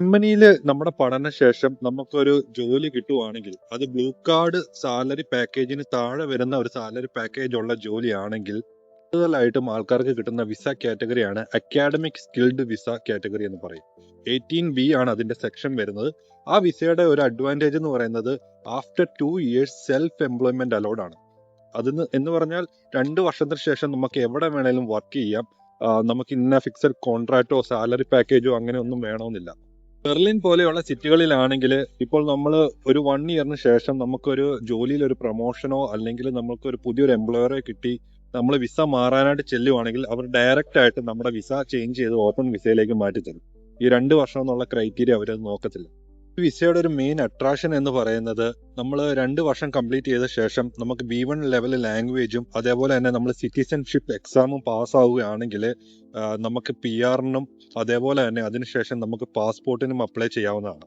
ജർമ്മനിയിൽ നമ്മുടെ പഠനശേഷം നമുക്കൊരു ജോലി കിട്ടുവാണെങ്കിൽ അത് ബ്ലൂ കാർഡ് സാലറി പാക്കേജിന് താഴെ വരുന്ന ഒരു സാലറി പാക്കേജ് ഉള്ള ജോലിയാണെങ്കിൽ കൂടുതലായിട്ടും ആൾക്കാർക്ക് കിട്ടുന്ന വിസ കാറ്റഗറിയാണ് അക്കാഡമിക് സ്കിൽഡ് വിസ കാറ്റഗറി എന്ന് പറയും. 18B ആണ് അതിന്റെ സെക്ഷൻ വരുന്നത്. ആ വിസയുടെ ഒരു അഡ്വാൻറ്റേജ് എന്ന് പറയുന്നത് after 2 years self employment allowed ആണ്. അതിന് എന്ന് പറഞ്ഞാൽ 2 വർഷത്തിന് ശേഷം നമുക്ക് എവിടെ വേണേലും വർക്ക് ചെയ്യാം. നമുക്ക് ഇന്ന ഫിക്സഡ് കോൺട്രാക്റ്റോ സാലറി പാക്കേജോ അങ്ങനെ ഒന്നും വേണമെന്നില്ല. ബെർലിൻ പോലെയുള്ള സിറ്റികളിലാണെങ്കിൽ ഇപ്പോൾ നമ്മൾ ഒരു 1 ഇയറിന് ശേഷം നമുക്കൊരു ജോലിയിൽ ഒരു പ്രൊമോഷനോ അല്ലെങ്കിൽ നമുക്കൊരു പുതിയൊരു എംപ്ലോയറെ കിട്ടി നമ്മൾ വിസ മാറാനായിട്ട് ചെല്ലുവാണെങ്കിൽ അവർ ഡയറക്റ്റ് ആയിട്ട് നമ്മുടെ വിസ ചേഞ്ച് ചെയ്ത് ഓപ്പൺ വിസയിലേക്ക് മാറ്റി തരും. ഈ 2 വർഷം എന്നുള്ള ക്രൈറ്റീരിയ അവരത് നോക്കത്തില്ല. ഈ വിസയുടെ ഒരു മെയിൻ അട്രാക്ഷൻ എന്ന് പറയുന്നത് നമ്മൾ 2 വർഷം കംപ്ലീറ്റ് ചെയ്ത ശേഷം നമുക്ക് B1 ലെവൽ ലാംഗ്വേജും അതേപോലെ തന്നെ നമ്മൾ സിറ്റിസൺഷിപ്പ് എക്സാമും പാസ്സാവുകയാണെങ്കിൽ നമുക്ക് PR-നും അതേപോലെ തന്നെ അതിനുശേഷം നമുക്ക് പാസ്പോർട്ടിനും അപ്ലൈ ചെയ്യാവുന്നതാണ്.